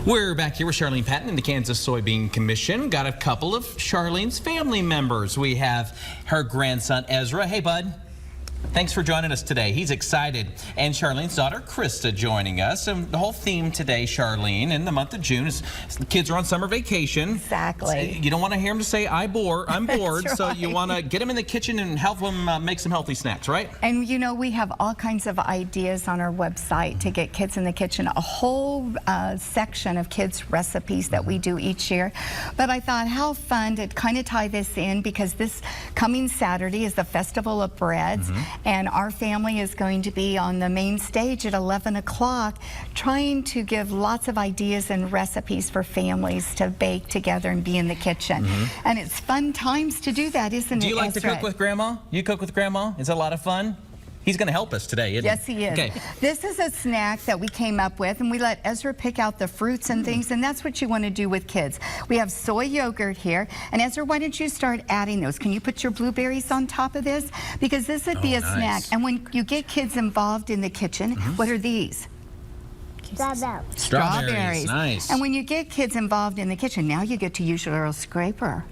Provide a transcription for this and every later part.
We're back here with Charlene Patton and the Kansas Soybean Commission. Got a couple of Charlene's family members. We have her grandson, Ezra. Hey, bud. Thanks for joining us today. He's excited. And Charlene's daughter, Krista, joining us. And the whole theme today, Charlene, in the month of June, is the kids are on summer vacation. Exactly. So you don't want to hear them to say, I'm bored. That's So right. you want to get them in the kitchen and help them make some healthy snacks, right? And you know, we have all kinds of ideas on our website to get kids in the kitchen, a whole section of kids' recipes that we do each year. But I thought how fun to kind of tie this in, because this coming Saturday is the Festival of Breads. And our family is going to be on the main stage at 11 o'clock trying to give lots of ideas and recipes for families to bake together and be in the kitchen. And it's fun times to do that, isn't it, Do you like to Ezra? cook with Grandma? You cook with Grandma? Is it a lot of fun? He's going to help us today, isn't he? Yes, he is. Okay. This is a snack that we came up with, and we let Ezra pick out the fruits and things, and that's what you want to do with kids. We have soy yogurt here, and Ezra, why don't you start adding those? Can you put your blueberries on top of this? Because this would be a snack, and when you get kids involved in the kitchen, what are these? Strawberries. Nice. And when you get kids involved in the kitchen, now you get to use your little scraper.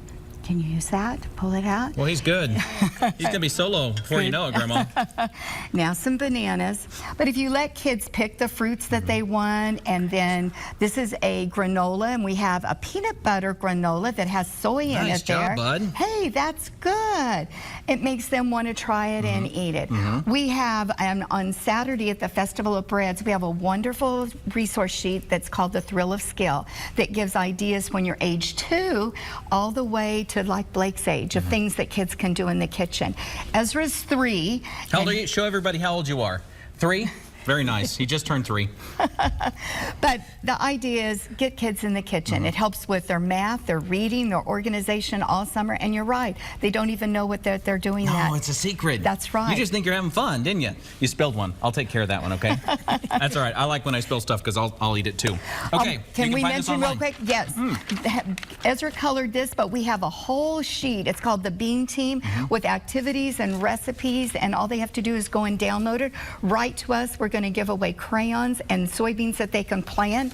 Can you use that to pull it out? Well, he's good. He's going to be solo before you know it, Grandma. Now some bananas. But if you let kids pick the fruits that they want, and then this is a granola, and we have a peanut butter granola that has soy in Nice it job, there. bud. Hey, that's good. It makes them want to try it and eat it. We have, on Saturday at the Festival of Breads, we have a wonderful resource sheet that's called The Thrill of Skill that gives ideas when you're age 2 all the way to like Blake's age of things that kids can do in the kitchen. Ezra's 3. How old are you? Show everybody how old you are. 3? Very nice. He just turned 3. But the idea is get kids in the kitchen. It helps with their math, their reading, their organization all summer. And you're right, they don't even know what they're doing. No, it's a secret. That's right. You just think you're having fun, didn't you? You spilled one. I'll take care of that one, okay? That's all right. I like when I spill stuff because I'll eat it too. Okay. Can we find this mention real online. quick? Yes. Ezra colored this, but we have a whole sheet. It's called the Bean Team with activities and recipes, and all they have to do is go and download it. Write to us. We're going to give away crayons and soybeans that they can plant.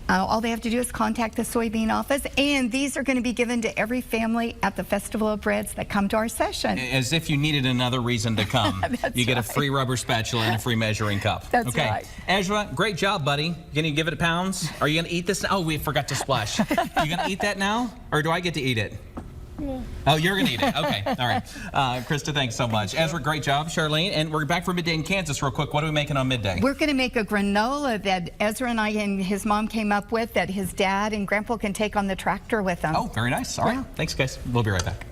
All they have to do is contact the soybean office, and these are going to be given to every family at the Festival of Breads that come to our session. As if you needed another reason to come. You get a free rubber spatula and a free measuring cup. That's okay. right. Ezra, great job, buddy. Can you give it pounds? Are you going to eat this? Oh, we forgot to splash. You going to eat that now, or do I get to eat it? Oh, you're going to eat it. Okay. All right. Krista, thanks so much. Ezra, great job. Charlene, and we're back for Midday in Kansas real quick. What are we making on Midday? We're going to make a granola that Ezra and I and his mom came up with that his dad and grandpa can take on the tractor with them. Oh, very nice. All right. Thanks, guys. We'll be right back.